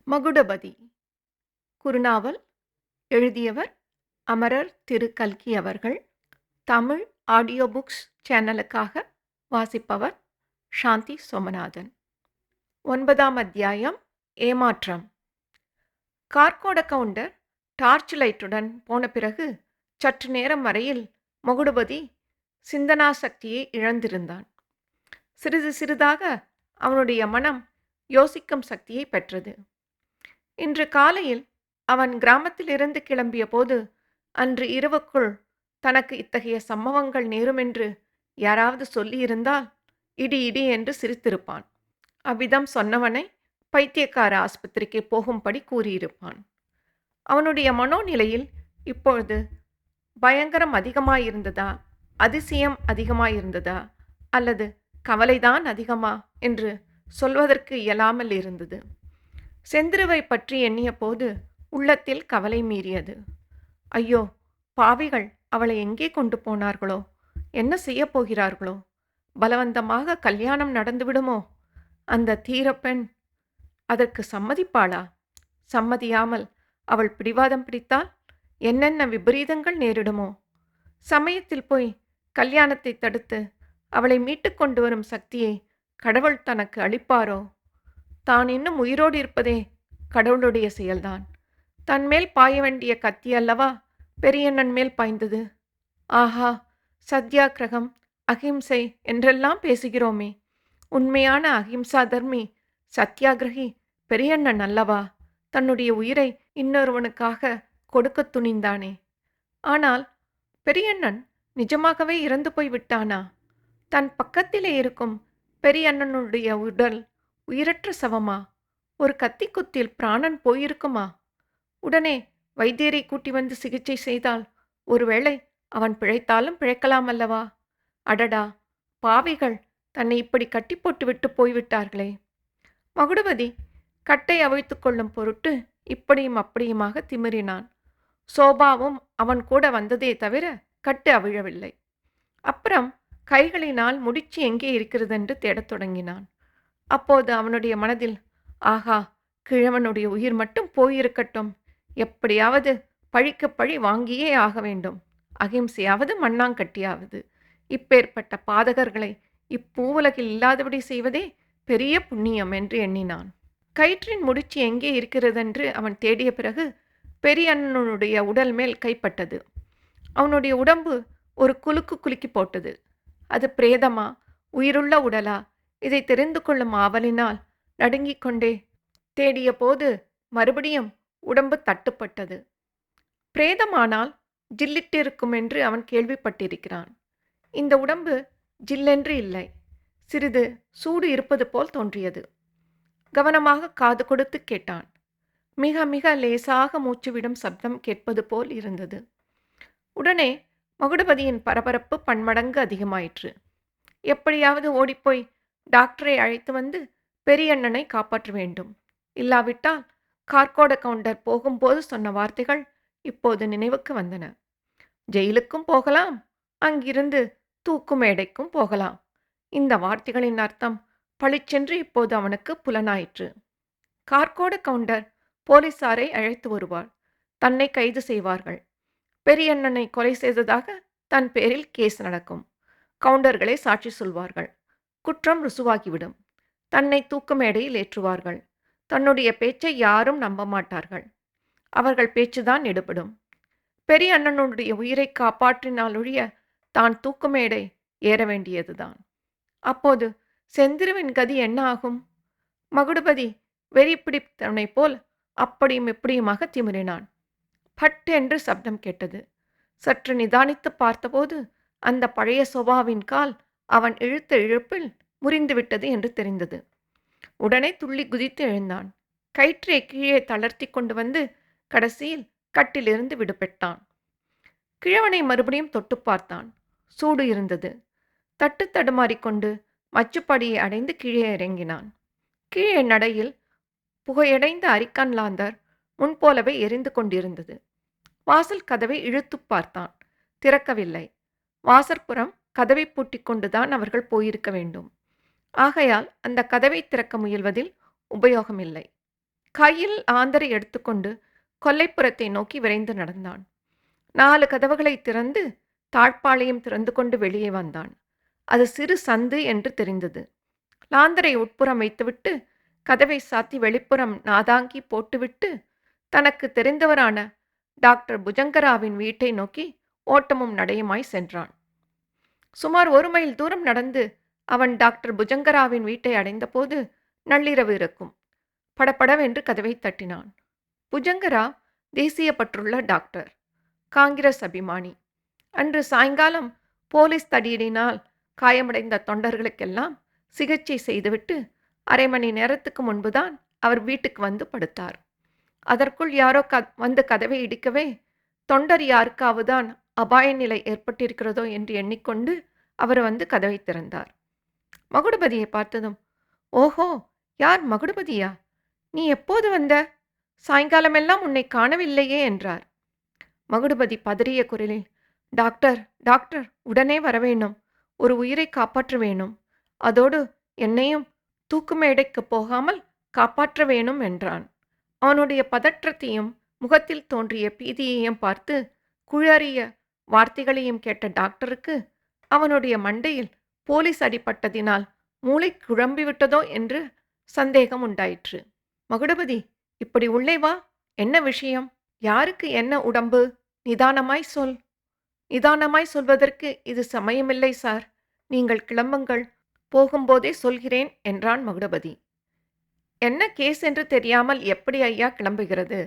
மகுடபதி குறுநாவல் எழுதியவர் அமரர் திரு கல்கி அவர்கள். தமிழ் ஆடியோ புக்ஸ் சேனலுக்காக வாசிப்பவர் சாந்தி சோமநாதன். 9ஆம் அத்தியாயம். ஏமாற்றம். கார்கோட கவுண்டர் டார்ச் லைட்டுடன் போன பிறகு சற்று நேரம் வரையில் மகுடபதி சிந்தனா சக்தியை இழந்திருந்தான். சிறிது சிறிதாக அவனுடைய மனம் யோசிக்கும் சக்தியை பெற்றது. இன்று காலையில் அவன் கிராமத்திலிருந்து கிளம்பிய போது அன்று இரவுக்குள் தனக்கு இத்தகைய சம்பவங்கள் நேருமென்று யாராவது சொல்லியிருந்தால் இடி இடி என்று சிரித்திருப்பான். அவ்விதம் சொன்னவனை பைத்தியக்கார ஆஸ்பத்திரிக்கு போகும்படி கூறியிருப்பான். அவனுடைய மனோநிலையில் இப்பொழுது பயங்கரம் அதிகமாயிருந்ததா, அதிசயம் அதிகமாயிருந்ததா, அல்லது கவலைதான் அதிகமா என்று சொல்வதற்கு இயலாமல் இருந்தது. செந்திருவை பற்றி எண்ணிய போது உள்ளத்தில் கவலை மீறியது. ஐயோ, பாவிகள் அவளை எங்கே கொண்டு போனார்களோ, என்ன செய்யப் போகிறார்களோ? பலவந்தமாக கல்யாணம் நடந்துவிடுமோ? அந்த தீரப்பெண் அதற்கு சம்மதிப்பாளா? சம்மதியாமல் அவள் பிடிவாதம் பிடித்தால் என்னென்ன விபரீதங்கள் நேரிடுமோ? சமயத்தில் போய் கல்யாணத்தை தடுத்து அவளை மீட்டு கொண்டு வரும் சக்தியை கடவுள் தனக்கு அளிப்பாரோ? தான் இன்னும் உயிரோடு இருப்பதே கடவுளுடைய செயல்தான். தன்மேல் பாய வேண்டிய கத்தி அல்லவா பெரியண்ணன் மேல் பாய்ந்தது. ஆஹா, சத்தியாகிரகம், அகிம்சை என்றெல்லாம் பேசுகிறோமே, உண்மையான அகிம்சா தர்மி சத்தியாகிரகி பெரியண்ணன் அல்லவா? தன்னுடைய உயிரை இன்னொருவனுக்காக கொடுக்க துணிந்தானே. ஆனால் பெரியண்ணன் நிஜமாகவே இறந்து போய் விட்டானா? தன் பக்கத்திலே இருக்கும் பெரியண்ணனுடைய உடல் உயிரற்ற சவமா? ஒரு கத்தி குத்தில் பிராணன் போயிருக்குமா? உடனே வைத்தியரை கூட்டி வந்து சிகிச்சை செய்தால் ஒருவேளை அவன் பிழைத்தாலும் பிழைக்கலாம் அல்லவா? அடடா, பாவிகள் தன்னை இப்படி கட்டி போட்டு விட்டு போய்விட்டார்களே. மகுடபதி கட்டை அவிழ்த்து கொள்ளும் பொருட்டு இப்படியும் அப்படியுமாக திமிரினான். சோபாவும் அவன் கூட வந்ததே தவிர கட்டு அவிழவில்லை. அப்புறம் கைகளினால் முடிச்சு எங்கே இருக்கிறதென்று தேடத் தொடங்கினான். அப்போது அவனுடைய மனதில், ஆகா, கிழவனுடைய உயிர் மட்டும் போயிருக்கட்டும், எப்படியாவது பழிக்கு பழி வாங்கியே ஆக வேண்டும், அகிம்சையாவது மண்ணாங்கட்டியாவது, இப்பேற்பட்ட பாதகர்களை இப்பூவுலகில் இல்லாதபடி செய்வதே பெரிய புண்ணியம் என்று எண்ணினான். கயிற்றின் முடிச்சு எங்கே இருக்கிறதென்று அவன் தேடிய பிறகு பெரியண்ணனுடைய உடல் மேல் கைப்பட்டது. அவனுடைய உடம்பு ஒரு குலுக்கு குலுக்கி போட்டது. அது பிரேதமா, உயிருள்ள உடலா? இதை தெரிந்து கொள்ளும் ஆவலினால் நடுங்கிக் கொண்டே தேடிய போது மறுபடியும் உடம்பு தட்டுப்பட்டது. பிரேதமானால் ஜில்லிட்டிருக்கும் என்று அவன் கேள்விப்பட்டிருக்கிறான். இந்த உடம்பு ஜில்லென்று இல்லை, சிறிது சூடு இருப்பது போல் தோன்றியது. கவனமாக காது கொடுத்து கேட்டான். மிக மிக லேசாக மூச்சுவிடும் சப்தம் கேட்பது போல் இருந்தது. உடனே மகுடபதியின் பரபரப்பு பன்மடங்கு அதிகமாயிற்று. எப்படியாவது ஓடிப்போய் டாக்டரை அழைத்து வந்து பெரியண்ணனை காப்பாற்ற வேண்டும். இல்லாவிட்டால் கார்கோட கவுண்டர் போகும்போது சொன்ன வார்த்தைகள் இப்போது நினைவுக்கு வந்தன. ஜெயிலுக்கும் போகலாம், அங்கிருந்து தூக்கு மேடைக்கும் போகலாம். இந்த வார்த்தைகளின் அர்த்தம் பளிச்சென்று இப்போது அவனுக்கு புலனாயிற்று. கார்கோட கவுண்டர் போலீசாரை அழைத்து வருவார். தன்னை கைது செய்வார்கள். பெரியண்ணனை கொலை செய்ததாக தன் பேரில் கேஸ் நடக்கும். கவுண்டர்களே சாட்சி சொல்வார்கள். குற்றம் ருசுவாகிவிடும். தன்னை தூக்கு மேடையில் ஏற்றுவார்கள். தன்னுடைய பேச்சை யாரும் நம்ப மாட்டார்கள். அவர்கள் பேச்சுதான் எடுபடும். பெரிய அண்ணனுடைய உயிரை காப்பாற்றினாலொழிய தான் தூக்கு மேடை ஏற வேண்டியதுதான். அப்போது செந்திருவின் கதி என்ன ஆகும்? மகுடபதி வெறி பிடித்தவனை போல் அப்படியும் இப்படியுமாக திமிரினான். பட் என்று சப்தம் கேட்டது. சற்று நிதானித்து பார்த்தபோது அந்த பழைய சோபாவின் கால் அவன் இழுத்த இழுப்பில் முறிந்துவிட்டது என்று தெரிந்தது. உடனே துள்ளி குதித்து எழுந்தான். கயிற்றை கீழே தளர்த்தி கொண்டு வந்து கடைசியில் கட்டிலிருந்து விடுபட்டான். கிழவனை மறுபடியும் தொட்டு பார்த்தான். சூடு இருந்தது. தட்டு தடுமாறிக்கொண்டு மச்சுப்படியை அடைந்து கீழே இறங்கினான். கீழே நடையில் புகையடைந்த அரிக்கான் லாந்தர் முன்போலவே எரிந்து கொண்டிருந்தது. வாசல் கதவை இழுத்து பார்த்தான். திறக்கவில்லை. வாசற்புறம் கதவை பூட்டி கொண்டுதான் அவர்கள் போயிருக்க வேண்டும். ஆகையால் அந்த கதவை திறக்க முயல்வதில் உபயோகமில்லை. கையில் ஆந்தரை எடுத்துக்கொண்டு கொல்லைப்புறத்தை நோக்கி விரைந்து நடந்தான். 4 கதவுகளை திறந்து தாழ்ப்பாளையும் திறந்து கொண்டு வெளியே வந்தான். அது சிறு சந்து என்று தெரிந்தது. லாந்தரை உட்புறம் வைத்துவிட்டு கதவை சாத்தி வெளிப்புறம் நாதாங்கி போட்டுவிட்டு தனக்கு தெரிந்தவரான டாக்டர் புஜங்கராவின் வீட்டை நோக்கி ஓட்டமும் நடையுமாய் சென்றான். சுமார் 1 மைல் தூரம் நடந்து அவன் டாக்டர் புஜங்கராவின் வீட்டை அடைந்தபோது நள்ளிரவு இருக்கும். படபடவென்று கதவை தட்டினான். புஜங்கரா தேசியப்பற்றுள்ள டாக்டர், காங்கிரஸ் அபிமானி. அன்று சாயங்காலம் போலீஸ் தடியடியினால் காயமடைந்த தொண்டர்களுக்கெல்லாம் சிகிச்சை செய்துவிட்டு அரை மணி நேரத்துக்கு முன்புதான் அவர் வீட்டுக்கு வந்து படுத்தார். அதற்குள் யாரோ வந்து கதவை இடிக்கவே தொண்டர் யாருக்காவதுதான் அபாய நிலை ஏற்பட்டிருக்கிறதோ என்று எண்ணிக்கொண்டு அவர் வந்து கதவை திறந்தார். மகுடபதியை பார்த்ததும், ஓஹோ, யார் மகுடபதியா? நீ எப்போது வந்த? சாயங்காலமெல்லாம் உன்னை காணவில்லையே என்றார். மகுடபதி பதறிய குரலில், டாக்டர், டாக்டர், உடனே வரவேணும். ஒரு உயிரை காப்பாற்ற வேணும். அதோடு என்னையும் தூக்கு மேடைக்கு போகாமல் காப்பாற்ற வேணும் என்றான். அவனுடைய பதற்றத்தையும் முகத்தில் தோன்றிய பீதியையும் பார்த்து குழறிய வார்த்தைகளையும் கேட்ட டாக்டருக்கு அவனுடைய மண்டையில் போலீஸ் அடிபட்டதினால் மூளை குழம்பிவிட்டதோ என்று சந்தேகம் உண்டாயிற்று. மகுடபதி, இப்படி உள்ளே வா. என்ன விஷயம்? யாருக்கு என்ன உடம்பு? நிதானமாய் சொல். நிதானமாய் சொல்வதற்கு இது சமயமில்லை சார். நீங்கள் கிளம்புங்கள். போகும்போதே சொல்கிறேன் என்றான் மகுடபதி. என்ன கேஸ் என்று தெரியாமல் எப்படி ஐயா கிளம்புகிறது?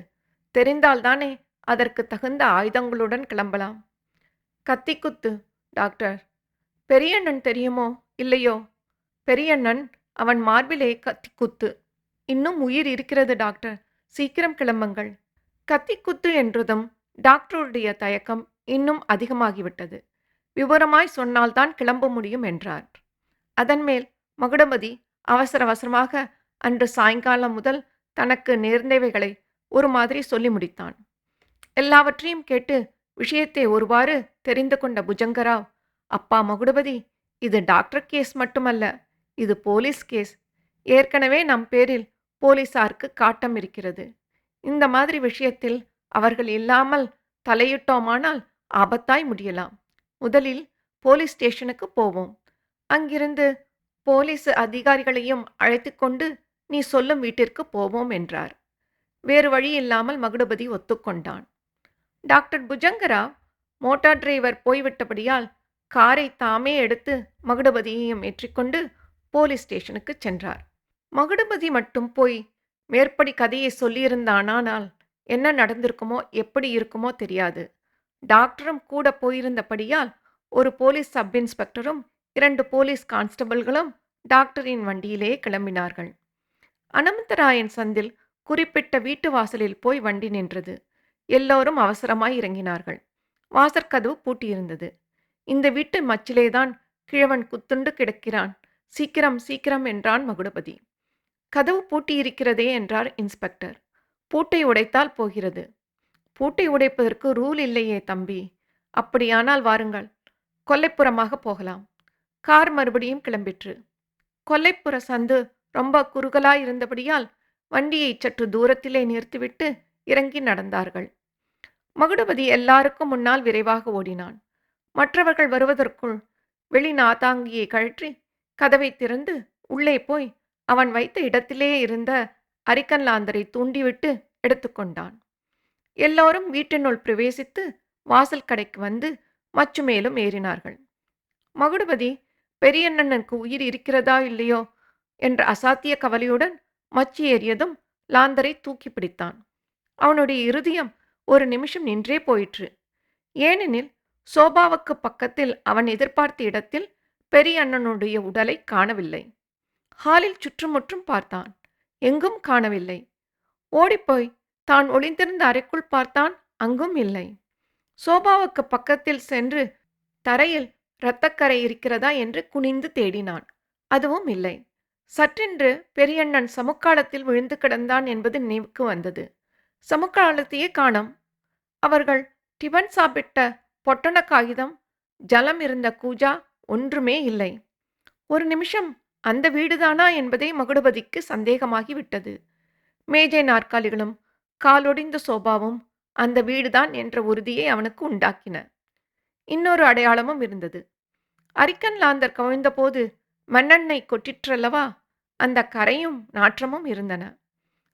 தெரிந்தால்தானே அதற்கு தகுந்த ஆயுதங்களுடன் கிளம்பலாம். கத்திக்குத்து டாக்டர். பெரியண்ணன் தெரியுமோ இல்லையோ? பெரியண்ணன், அவன் மார்பிலே கத்திக்குத்து. இன்னும் உயிர் இருக்கிறது டாக்டர். சீக்கிரம் கிளம்புங்கள். கத்திக்குத்து என்றதும் டாக்டருடைய தயக்கம் இன்னும் அதிகமாகிவிட்டது. விவரமாய் சொன்னால்தான் கிளம்ப முடியும் என்றார். அதன்மேல் மகுடபதி அவசர அவசரமாக அன்று சாயங்காலம் முதல் தனக்கு நேர்ந்தவைகளை ஒரு மாதிரி சொல்லி முடித்தான். எல்லாவற்றையும் கேட்டு விஷயத்தை ஒருவாறு தெரிந்து கொண்ட புஜங்கராவ், அப்பா மகுடபதி, இது டாக்டர் கேஸ் மட்டுமல்ல, இது போலீஸ் கேஸ். ஏற்கனவே நம் பேரில் போலீசாருக்கு காட்டம் இருக்கிறது. இந்த மாதிரி விஷயத்தில் அவர்கள் இல்லாமல் தலையிட்டோமானால் ஆபத்தாய் முடியலாம். முதலில் போலீஸ் ஸ்டேஷனுக்கு போவோம். அங்கிருந்து போலீஸ் அதிகாரிகளையும் அழைத்து கொண்டு நீ சொல்லும் வீட்டிற்கு போவோம் என்றார். வேறு வழி இல்லாமல் மகுடபதி ஒத்துக்கொண்டான். டாக்டர் புஜங்கராவ் மோட்டார் டிரைவர் போய்விட்டபடியால் காரை தாமே எடுத்து மகுடபதியையும் ஏற்றிக்கொண்டு போலீஸ் ஸ்டேஷனுக்கு சென்றார். மகுடபதி மட்டும் போய் மேற்படி கதையை சொல்லியிருந்தானால் என்ன நடந்திருக்குமோ எப்படி இருக்குமோ தெரியாது. டாக்டரும் கூட போயிருந்தபடியால் ஒரு போலீஸ் சப் இன்ஸ்பெக்டரும் 2 போலீஸ் கான்ஸ்டபிள்களும் டாக்டரின் வண்டியிலே கிளம்பினார்கள். அனந்தராயன் சந்தில் குறிப்பிட்ட வீட்டு வாசலில் போய் வண்டி நின்றது. எல்லோரும் அவசரமாய் இறங்கினார்கள். வாசற்கதவு பூட்டியிருந்தது. இந்த வீட்டு மச்சிலேதான் கிழவன் குத்துண்டு கிடக்கிறான். சீக்கிரம் சீக்கிரம் என்றான் மகுடபதி. கதவு பூட்டியிருக்கிறதே என்றார் இன்ஸ்பெக்டர். பூட்டை உடைத்தால் போகிறது. பூட்டை உடைப்பதற்கு ரூல் இல்லையே தம்பி. அப்படியானால் வாருங்கள், கொல்லைப்புறமாக போகலாம். கார் மறுபடியும் கிளம்பிற்று. கொல்லைப்புற சந்து ரொம்ப குறுகலாயிருந்தபடியால் வண்டியை சற்று தூரத்திலே நிறுத்திவிட்டு இறங்கி நடந்தார்கள். மகுடபதி எல்லாருக்கும் முன்னால் விரைவாக ஓடினான். மற்றவர்கள் வருவதற்குள் வெளி நாதாங்கியை கழற்றி கதவை திறந்து உள்ளே போய் அவன் வைத்த இடத்திலே இருந்த அரிக்கன் லாந்தரை தூண்டிவிட்டு எடுத்துக்கொண்டான். எல்லோரும் வீட்டினுள் பிரவேசித்து வாசல் கடைக்கு வந்து மச்சு மேலும் ஏறினார்கள். மகுடபதி பெரியண்ணனுக்கு உயிர் இருக்கிறதா இல்லையோ என்ற அசாத்திய கவலையுடன் மச்சு ஏறியதும் லாந்தரை தூக்கி பிடித்தான். அவனுடைய இருதயம் ஒரு நிமிஷம் நின்றே போயிற்று. ஏனெனில் சோபாவுக்கு பக்கத்தில் அவன் எதிர்பார்த்த இடத்தில் பெரிய அண்ணனுடைய உடலை காணவில்லை. ஹாலில் சுற்றுமுற்றும் பார்த்தான். எங்கும் காணவில்லை. ஓடிப்போய் தான் ஒளிந்திருந்த அறைக்குள் பார்த்தான். அங்கும் இல்லை. சோபாவுக்கு பக்கத்தில் சென்று தரையில் இரத்தக்கரை இருக்கிறதா என்று குனிந்து தேடினான். அதுவும் இல்லை. சற்றென்று பெரியண்ணன் சமுக்காளத்தில் விழுந்து கிடந்தான் என்பது நினைவுக்கு வந்தது. சமுக்காளத்தையே காணோம். அவர்கள் டிபன் சாப்பிட்ட பொட்டண காகிதம், ஜலம் இருந்த கூஜா ஒன்றுமே இல்லை. ஒரு நிமிஷம் அந்த வீடுதானா என்பதே மகுடபதிக்கு சந்தேகமாகிவிட்டது. மேஜை நாற்காலிகளும் காலொடிந்த சோபாவும் அந்த வீடுதான் என்ற உறுதியை அவனுக்கு உண்டாக்கின. இன்னொரு அடையாளமும் இருந்தது. அரிக்கன் லாந்தர் கவிழ்ந்தபோது மண்ணெண்ணெய் கொட்டிற்றல்லவா, அந்த கரையும் நாற்றமும் இருந்தன.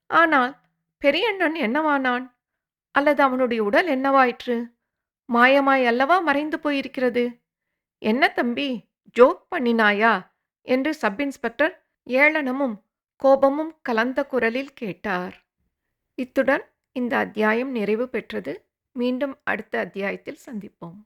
ஆனால் பெரியண்ணன் என்னவானான்? அல்லது அவனுடைய உடல் என்னவாயிற்று? மாயமாய் அல்லவா மறைந்து போயிருக்கிறது. என்ன தம்பி, ஜோக் பண்ணினாயா என்று சப் இன்ஸ்பெக்டர் ஏளனமும் கோபமும் கலந்த குரலில் கேட்டார். இத்துடன் இந்த அத்தியாயம் நிறைவு பெற்றது. மீண்டும் அடுத்த அத்தியாயத்தில் சந்திப்போம்.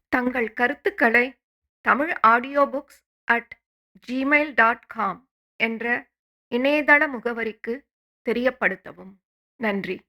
தங்கள் கருத்துக்களை tamilaudiobooks@gmail.com என்ற இணையதள முகவரிக்கு தெரியப்படுத்தவும். நன்றி.